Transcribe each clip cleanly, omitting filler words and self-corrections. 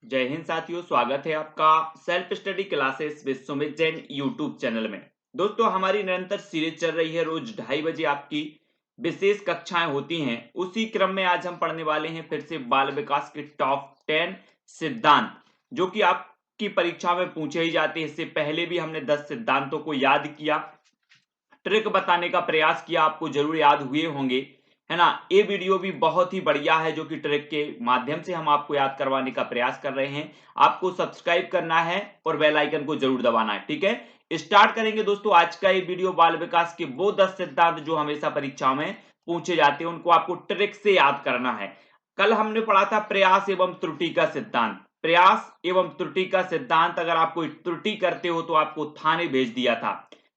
जय हिंद साथियों, स्वागत है आपका self study classes with Sumit Jain YouTube channel में। दोस्तों, हमारी निरंतर सीरीज चल रही है। रोज 2:30 बजे आपकी विशेष कक्षाएं होती हैं। उसी क्रम में आज हम पढ़ने वाले हैं फिर से बाल विकास के टॉप 10 सिद्धांत, जो कि आपकी परीक्षा में पूछे ही जाते हैं। इससे पहले भी हमने 10 सिद्धांतों को याद किया, ट्रिक बताने का प्रयास किया, आपको जरूर याद हुए होंगे, है ना। ये वीडियो भी बहुत ही बढ़िया है, जो कि ट्रिक के माध्यम से हम आपको याद करवाने का प्रयास कर रहे हैं। आपको सब्सक्राइब करना है और बेल आइकन को जरूर दबाना है, ठीक है। स्टार्ट करेंगे दोस्तों आज का ये वीडियो। बाल विकास के वो 10 सिद्धांत जो हमेशा परीक्षा में पूछे जाते हैं, उनको आपको ट्रिक से याद करना है। कल हमने पढ़ा था प्रयास एवं त्रुटि का सिद्धांत। प्रयास एवं त्रुटि का सिद्धांत, अगर आप कोई त्रुटि करते हो तो आपको थाने भेज दिया था।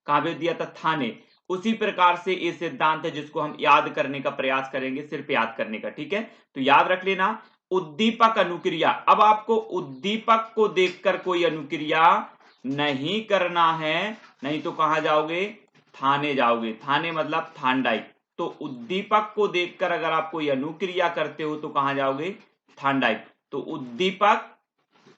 कहां भेज दिया था? थाने। उसी प्रकार से ये सिद्धांत है जिसको हम याद करने का प्रयास करेंगे, सिर्फ याद करने का, ठीक है। तो याद रख लेना। उद्दीपक अनुक्रिया। अब आपको उद्दीपक को देखकर कोई अनुक्रिया नहीं करना है, नहीं तो कहां जाओगे? थाने जाओगे। थाने मतलब थांडाइक। तो उद्दीपक को देखकर अगर आप कोई अनुक्रिया करते हो तो कहां जाओगे? थांडाइक। तो उद्दीपक,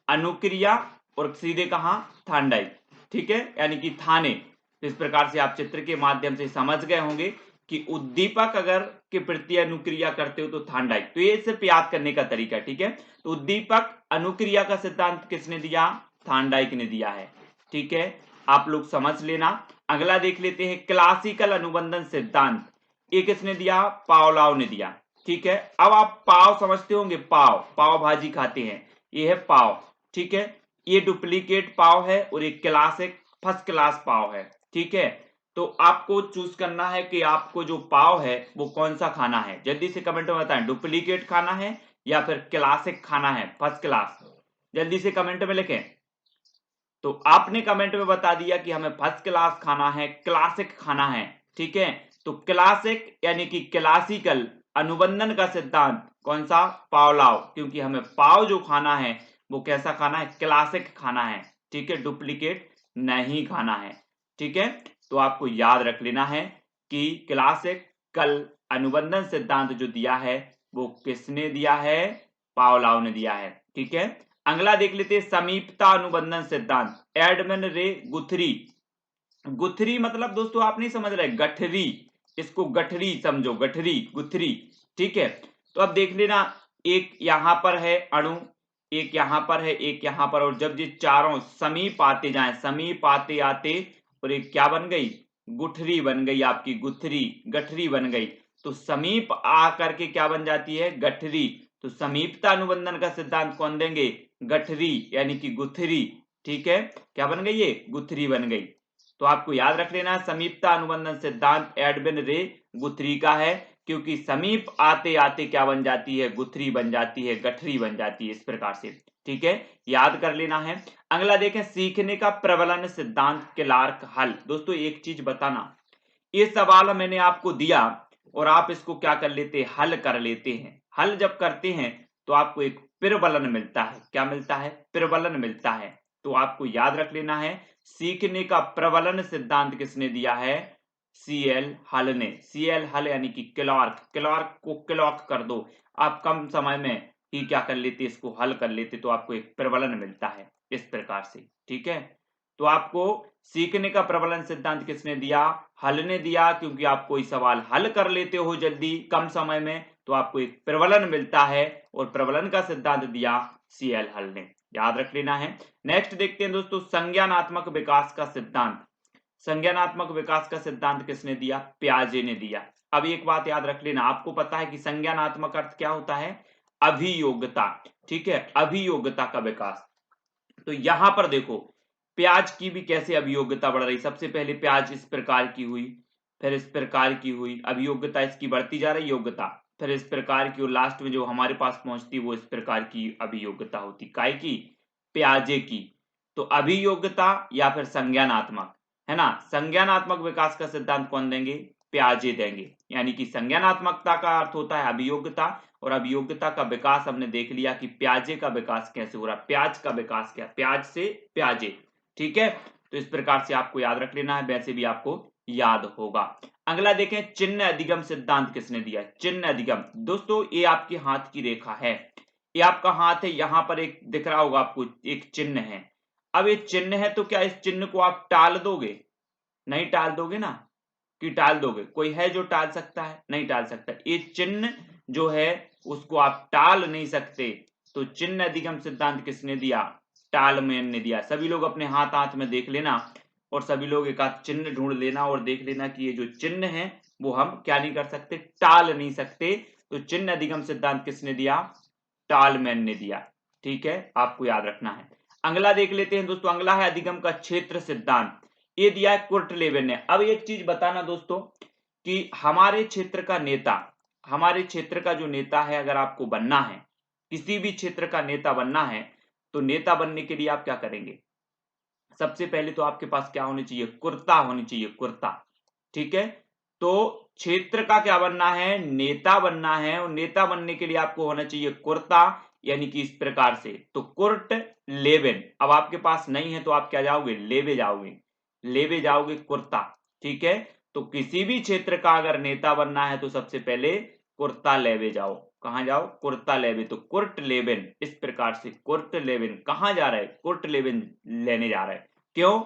अनुक्रिया और सीधे कहां? थांडाइक, ठीक है, यानी कि थाने। इस प्रकार से आप चित्र के माध्यम से समझ गए होंगे कि उद्दीपक अगर के प्रति अनुक्रिया करते हो तो थांडाइक। तो ये सिर्फ याद करने का तरीका, ठीक है। तो उद्दीपक अनुक्रिया का सिद्धांत किसने दिया? थांडाइक ने दिया है, ठीक है। आप लोग समझ लेना। अगला देख लेते हैं क्लासिकल अनुबंधन सिद्धांत। ये किसने दिया? पावलोव ने दिया, ठीक है। अब आप पाव समझते होंगे, पाव पाव भाजी खाते हैं, ये है पाव, ठीक है। ये डुप्लीकेट पाव है और एक क्लासिक फर्स्ट क्लास पाव है, ठीक है। तो आपको चूज करना है कि आपको जो पाव है वो कौन सा खाना है। जल्दी से कमेंट में बताएं, डुप्लीकेट खाना है या फिर क्लासिक खाना है, फर्स्ट क्लास। जल्दी से कमेंट में लिखें। तो आपने कमेंट में बता दिया कि हमें फर्स्ट क्लास खाना है, क्लासिक खाना है, ठीक है। तो क्लासिक यानी कि क्लासिकल अनुबंधन का सिद्धांत कौन सा? पावलोव। क्योंकि हमें पाव जो खाना है वो कैसा खाना है? क्लासिक खाना है, ठीक है, डुप्लीकेट नहीं खाना है, ठीक है। तो आपको याद रख लेना है कि क्लासिकल अनुबंधन सिद्धांत जो दिया है वो किसने दिया है? पावलोव ने दिया है, ठीक है। अगला देख लेते हैं समीपता अनुबंधन सिद्धांत। एडमंड रे गुथरी। गुथरी मतलब दोस्तों आप नहीं समझ रहे, गठरी। इसको गठरी समझो, गठरी गुथरी, ठीक है। तो अब देख लेना, एक यहां पर है अणु, एक यहां पर है, एक यहां पर, और जब ये चारों समीप आते जाएं, समीप आते आते, और एक क्या बन गई? गुठरी बन गई आपकी, गुथरी, गठरी बन गई। तो समीप आ करके क्या बन जाती है? गठरी। तो समीपता अनुबंधन का सिद्धांत कौन देंगे? गठरी यानी कि गुथरी, ठीक है। क्या बन गई? ये गुथरी बन गई। तो आपको याद रख लेना, समीपता अनुबंधन सिद्धांत एडविन रे गुथरी का है। क्योंकि समीप आते आते क्या बन जाती है? गुथरी बन जाती है, गठरी बन जाती है, इस प्रकार से, ठीक है। याद कर लेना है। अगला देखें, सीखने का प्रबलन सिद्धांत क्लार्क हल। दोस्तों एक चीज बताना, ये सवाल मैंने आपको दिया और आप इसको क्या कर लेते हैं? हल कर लेते हैं। हल जब करते हैं तो आपको एक प्रबलन मिलता है। क्या मिलता है? प्रबलन मिलता है। तो आपको याद रख लेना है, सीखने का प्रबलन सिद्धांत किसने दिया है? सीएल हल ने। सीएल हल यानी कि क्लार्क, क्लार्क को क्लॉक कर दो। आप कम समय में ही क्या कर लेते? इसको हल कर लेते, तो आपको एक प्रबलन मिलता है, इस प्रकार से, ठीक है। तो आपको सीखने का प्रबलन सिद्धांत किसने दिया? हल ने दिया। क्योंकि आप कोई सवाल हल कर लेते हो जल्दी कम समय में, तो आपको एक प्रबलन मिलता है, और प्रबलन का सिद्धांत दिया सीएल हल ने। याद रख लेना है। नेक्स्ट देखते हैं दोस्तों, संज्ञानात्मक विकास का सिद्धांत। संज्ञानात्मक विकास का सिद्धांत किसने दिया? पियाजे ने दिया। अब एक बात याद रख लेना, आपको पता है कि संज्ञानात्मक अर्थ क्या होता है? अभियोग्यता, ठीक है, अभियोग्यता का विकास। तो यहां पर देखो, प्याज की भी कैसे अभियोग्यता बढ़ रही। सबसे पहले प्याज इस प्रकार की हुई, फिर इस प्रकार की हुई, अभियोग्यता इसकी बढ़ती जा रही, योग्यता, फिर इस प्रकार की, और लास्ट में जो हमारे पास पहुंचती वो इस प्रकार की अभियोग्यता होती। काय की? प्याजे की। तो अभियोग्यता या फिर संज्ञानात्मक, है ना। संज्ञानात्मक विकास का सिद्धांत कौन देंगे? प्याजे देंगे। यानी कि संज्ञानात्मकता का अर्थ होता है अभियोग्यता, और अभियोग्यता का विकास हमने देख लिया कि प्याजे का विकास कैसे हो रहा है। प्याज का विकास क्या? प्याज से प्याजे, ठीक है। तो इस प्रकार से आपको याद रख लेना है, वैसे भी आपको याद होगा। अगला देखें, चिन्ह अधिगम सिद्धांत किसने दिया? चिन्ह अधिगम, दोस्तों ये आपके हाथ की रेखा है, ये आपका हाथ है, यहाँ पर एक दिख रहा होगा आपको, एक चिन्ह है। अब ये चिन्ह है तो क्या इस चिन्ह को आप टाल दोगे? नहीं टाल दोगे ना, कि टाल दोगे? कोई है जो टाल सकता है? नहीं टाल सकता। ये चिन्ह जो है उसको आप टाल नहीं सकते। तो चिन्ह अधिगम सिद्धांत किसने दिया? टालमैन ने दिया। सभी लोग अपने हाथ हाथ में देख लेना और सभी लोग एक आध चिन्ह ढूंढ लेना और देख लेना कि ये जो चिन्ह है वो हम क्या नहीं कर सकते? टाल नहीं सकते। तो चिन्ह अधिगम सिद्धांत किसने दिया? टालमैन ने दिया। ठीक है, आपको याद रखना है। अगला देख लेते हैं दोस्तों। अगला है अधिगम का क्षेत्र सिद्धांत। ये दिया है कुर्टलेवेन ने। अब एक चीज बताना दोस्तों कि हमारे क्षेत्र का नेता, हमारे क्षेत्र का जो नेता है, अगर आपको बनना है, किसी भी क्षेत्र का नेता बनना है, तो नेता बनने के लिए आप क्या करेंगे? सबसे पहले तो आपके पास क्या होनी चाहिए? कुर्ता होनी चाहिए, कुर्ता। ठीक है, तो क्षेत्र का क्या बनना है? नेता बनना है, और नेता बनने के लिए आपको होना चाहिए कुर्ता, यानी कि इस प्रकार से। तो कुर्ट लेवेन, अब आपके पास नहीं है तो आप क्या जाओगे? लेवे जाओगे, लेवे जाओगे कुर्ता। ठीक है, तो किसी भी क्षेत्र का अगर नेता बनना है तो सबसे पहले कुर्ता लेवे जाओ। कहां जाओ? कुर्ता लेवे। तो कुर्ट लेवेन, इस प्रकार से कुर्ट लेवेन कहां जा रहा है? कुर्ट लेवेन लेने जा रहा है। क्यों?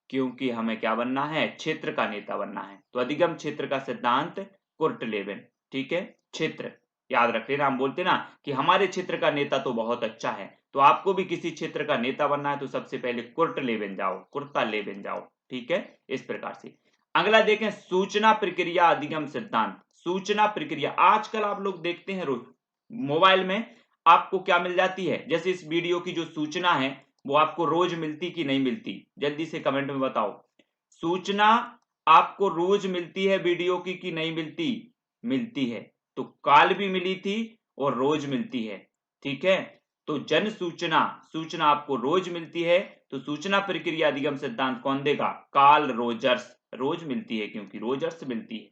क्योंकि हमें क्या बनना है? क्षेत्र का नेता बनना है। तो अधिगम क्षेत्र का सिद्धांत कुर्ट लेवेन। ठीक है, क्षेत्र याद रख लेना। हम बोलते ना कि हमारे क्षेत्र का नेता तो बहुत अच्छा है, तो आपको भी किसी क्षेत्र का नेता बनना है तो सबसे पहले कुर्ट लेवेन जाओ, कुर्ता लेवेन जाओ। ठीक है, इस प्रकार से। अगला देखें, सूचना प्रक्रिया अधिगम सिद्धांत। सूचना प्रक्रिया, आजकल आप लोग देखते हैं रोज मोबाइल में आपको क्या मिल जाती है? जैसे इस वीडियो की जो सूचना है वो आपको रोज मिलती कि नहीं मिलती? जल्दी से कमेंट में बताओ। सूचना आपको रोज मिलती है वीडियो की कि नहीं मिलती? मिलती है। तो काल भी मिली थी और रोज मिलती है। ठीक है, तो जन सूचना, सूचना आपको रोज मिलती है, तो सूचना प्रक्रिया अधिगम सिद्धांत कौन देगा? Carl Rogers. रोज मिलती है क्योंकि रोजर्स मिलती है।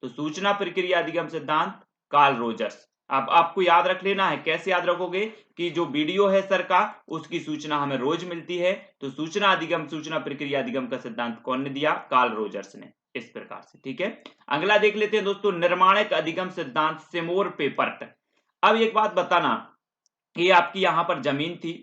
तो सूचना प्रक्रिया अधिगम सिद्धांत कार्ल रोजर्स। अब आपको याद रख लेना है। कैसे याद रखोगे? कि जो वीडियो है सर का, उसकी सूचना हमें रोज मिलती है, तो सूचना अधिगम, सूचना प्रक्रिया अधिगम का सिद्धांत कौन ने दिया? कार्ल रोजर्स ने। इस प्रकार से। ठीक है, अगला देख लेते हैं दोस्तों, निर्माणक अधिगम सिद्धांत सिमोर पेपर्ट। अब एक बात बताना, ये आपकी यहां पर जमीन थी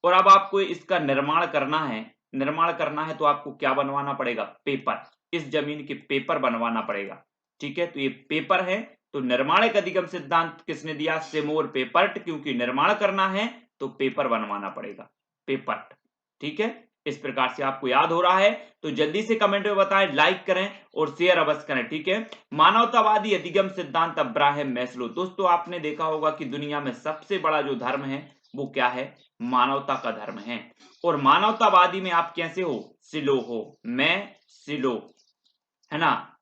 और अब आपको इसका निर्माण करना है। निर्माण करना है तो आपको क्या बनवाना पड़ेगा? पेपर। इस जमीन के पेपर बनवाना पड़ेगा। ठीक है, तो ये पेपर है। तो निर्माणक अधिगम सिद्धांत किसने दिया? सिमोर पेपर्ट। क्योंकि निर्माण करना है तो पेपर बनवाना पड़ेगा, पेपर्ट। ठीक है, इस प्रकार से आपको याद हो रहा है तो जल्दी से कमेंट में बताएं, लाइक करें और शेयर अवश्य करें। ठीक है, मानवतावादी अधिगम सिद्धांत अब्राहम मैस्लो। दोस्तों आपने देखा होगा कि दुनिया में सबसे बड़ा जो धर्म है वो क्या है? मानवता का धर्म है। और मानवतावादी में आप कैसे हो? सिलो हो। मैं सिलो, है ना?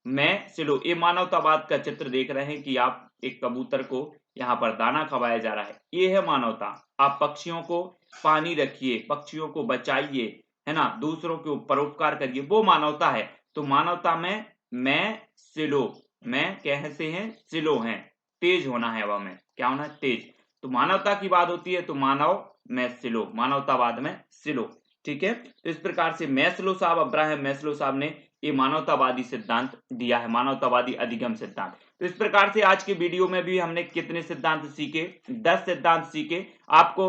मैं सिलो। ये मानवतावाद का चित्र देख रहे हैं कि आप एक कबूतर को यहाँ पर दाना खवाया जा रहा है, ये है मानवता। आप पक्षियों को पानी रखिए, पक्षियों को बचाइए, है ना? दूसरों के ऊपर उपकार करिए, वो मानवता है। तो मानवता में मैं सिलो, मैं कैसे हैं? सिलो हैं। तेज होना है, अब हमें क्या होना है? तेज। तो मानवता की बात होती है तो मानव में सिलो, मानवतावाद में सिलो। ठीक है, तो इस प्रकार से मैस्लो साहब, अब्राहम मैस्लो साहब ने ये मानवतावादी सिद्धांत दिया है, मानवतावादी अधिगम सिद्धांत। तो इस प्रकार से आज के वीडियो में भी हमने कितने सिद्धांत सीखे? 10 सिद्धांत सीखे। आपको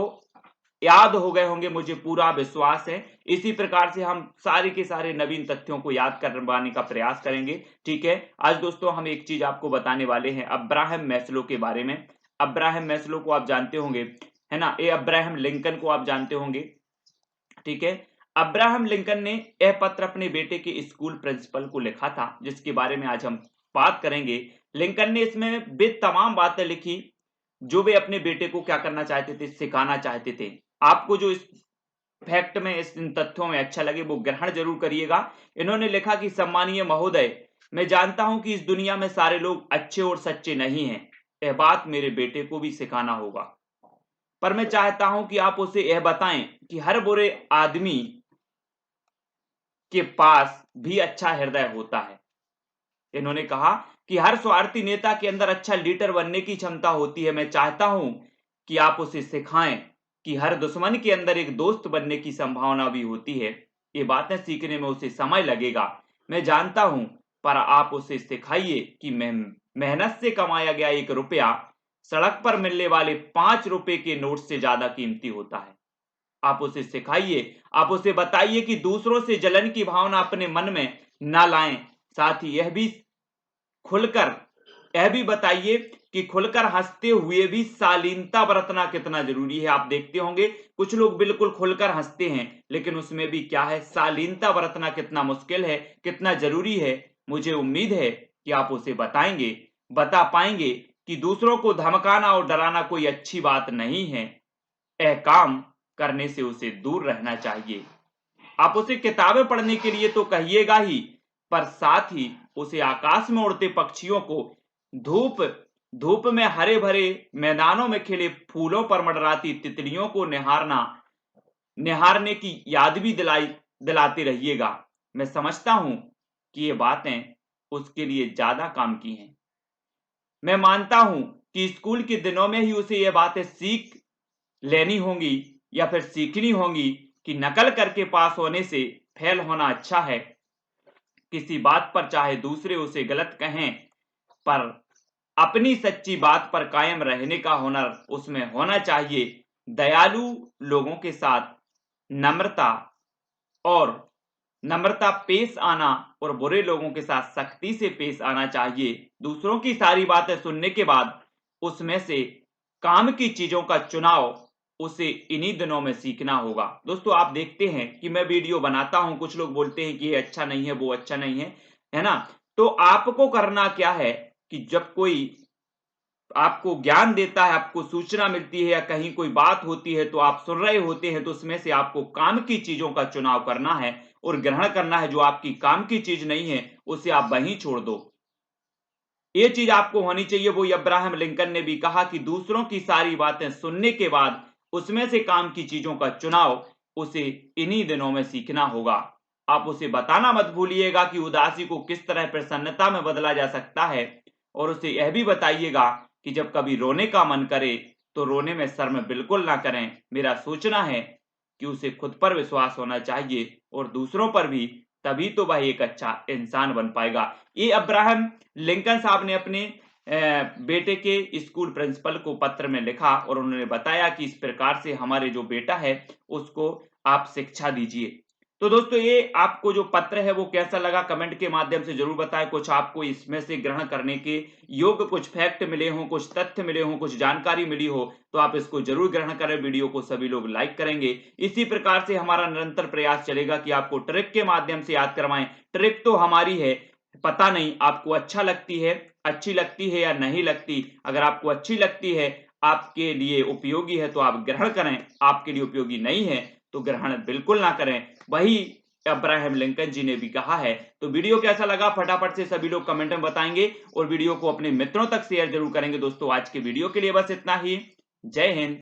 याद हो गए होंगे, मुझे पूरा विश्वास है। इसी प्रकार से हम सारे के सारे नवीन तथ्यों को याद करवाने का प्रयास करेंगे। ठीक है, आज दोस्तों हम एक चीज आपको बताने वाले हैं अब्राहम मैस्लो के बारे में। अब्राहम मैस्लो को आप जानते होंगे, है ना? ये अब्राहम लिंकन को आप जानते होंगे। ठीक है, अब्राहम लिंकन ने यह पत्र अपने बेटे के स्कूल प्रिंसिपल को लिखा था, जिसके बारे में आज हम बात करेंगे। लिंकन ने इसमें वे तमाम बातें लिखी जो वे अपने बेटे को क्या करना चाहते थे? सिखाना चाहते थे। आपको जो इस फैक्ट में, इस इन तथ्यों में अच्छा लगे वो ग्रहण जरूर करिएगा। इन्होंने लिखा कि सम्मानीय महोदय, मैं जानता हूं कि इस दुनिया में सारे लोग अच्छे और सच्चे नहीं हैं। यह बात मेरे बेटे को भी सिखाना होगा, पर मैं चाहता हूं कि आप उसे यह बताएं कि हर बुरे आदमी के पास भी अच्छा हृदय होता है। इन्होंने कहा कि हर स्वार्थी नेता के अंदर अच्छा लीडर बनने की क्षमता होती है। मैं चाहता हूं कि आप उसे सिखाएं कि हर दुश्मन के अंदर एक दोस्त बनने की संभावना भी होती है। ये बातें सीखने में उसे समय लगेगा, मैं जानता हूं, पर आप उसे सिखाइए कि मेहनत से कमाया गया एक रुपया सड़क पर मिलने वाले 5 रुपए के नोट से ज्यादा कीमती होता है। आप उसे सिखाइए, आप उसे बताइए कि दूसरों से जलन की भावना अपने मन में ना लाएं। साथ ही खुलकर यह भी बताइए कि खुलकर हंसते हुए भी शालीनता बरतना कितना जरूरी है। आप देखते होंगे कुछ लोग बिल्कुल खुलकर हंसते हैं, लेकिन उसमें भी क्या है, शालीनता बरतना कितना मुश्किल है, कितना जरूरी है। मुझे उम्मीद है कि आप उसे बता पाएंगे कि दूसरों को धमकाना और डराना कोई अच्छी बात नहीं है। यह काम करने से उसे दूर रहना चाहिए। आप उसे किताबें पढ़ने के लिए तो कहिएगा ही, पर साथ ही उसे आकाश में उड़ते पक्षियों को, धूप धूप में हरे भरे मैदानों में खिले फूलों पर मंडराती तितलियों को निहारने की याद भी दिलाते रहिएगा। मैं समझता हूं कि ये बातें उसके लिए ज्यादा काम की हैं। मैं मानता हूं कि स्कूल के दिनों में ही उसे ये बातें सीख लेनी होंगी या फिर सीखनी होंगी कि नकल करके पास होने से फेल होना अच्छा है। किसी बात पर चाहे दूसरे उसे गलत कहें, पर अपनी सच्ची बात पर कायम रहने का हुनर उसमें होना चाहिए। दयालु लोगों के साथ नम्रता और नम्रता पेश आना और बुरे लोगों के साथ सख्ती से पेश आना चाहिए। दूसरों की सारी बातें सुनने के बाद उसमें से काम की चीजों का चुनाव उसे इन्हीं दिनों में सीखना होगा। दोस्तों, आप देखते हैं कि मैं वीडियो बनाता हूं, कुछ लोग बोलते हैं कि ये अच्छा नहीं है, वो अच्छा नहीं है ना? तो आपको करना क्या है कि जब कोई आपको ज्ञान देता है, आपको सूचना मिलती है या कहीं कोई बात होती है तो आप सुन रहे होते हैं, तो उसमें से आपको काम की चीजों का चुनाव करना है और ग्रहण करना है। जो आपकी काम की चीज नहीं है उसे आप वहीं छोड़ दो। ये चीज आपको होनी चाहिए। वो अब्राहम लिंकन ने भी कहा कि दूसरों की सारी बातें सुनने के बाद उसमें से काम की चीजों का चुनाव उसे इन्हीं दिनों में सीखना होगा। आप उसे बताना मत भूलिएगा कि उदासी को किस तरह प्रसन्नता में बदला जा सकता है, और उसे यह भी बताइएगा कि जब कभी रोने का मन करे तो रोने में शर्म बिल्कुल ना करें। मेरा सोचना है कि उसे खुद पर विश्वास होना चाहिए और दूसरों पर भी, तभी तो वह एक अच्छा इंसान बन पाएगा। ये अब्राहम लिंकन साहब ने अपने बेटे के स्कूल प्रिंसिपल को पत्र में लिखा और उन्होंने बताया कि इस प्रकार से हमारे जो बेटा है उसको आप शिक्षा दीजिए। तो दोस्तों, ये आपको जो पत्र है वो कैसा लगा कमेंट के माध्यम से जरूर बताएं। कुछ आपको इसमें से ग्रहण करने के योग्य कुछ फैक्ट मिले हों, कुछ तथ्य मिले हों, कुछ जानकारी मिली हो तो आप इसको जरूर ग्रहण करें। वीडियो को सभी लोग लाइक करेंगे। इसी प्रकार से हमारा निरंतर प्रयास चलेगा कि आपको ट्रिक के माध्यम से याद करवाएं। ट्रिक तो हमारी है, पता नहीं आपको अच्छी लगती है या नहीं लगती। अगर आपको अच्छी लगती है, आपके लिए उपयोगी है तो आप ग्रहण करें, आपके लिए उपयोगी नहीं है तो ग्रहण बिल्कुल ना करें। वही अब्राहम लिंकन जी ने भी कहा है। तो वीडियो कैसा लगा फटाफट से सभी लोग कमेंट में बताएंगे और वीडियो को अपने मित्रों तक शेयर जरूर करेंगे। दोस्तों, आज के वीडियो के लिए बस इतना ही। जय हिंद।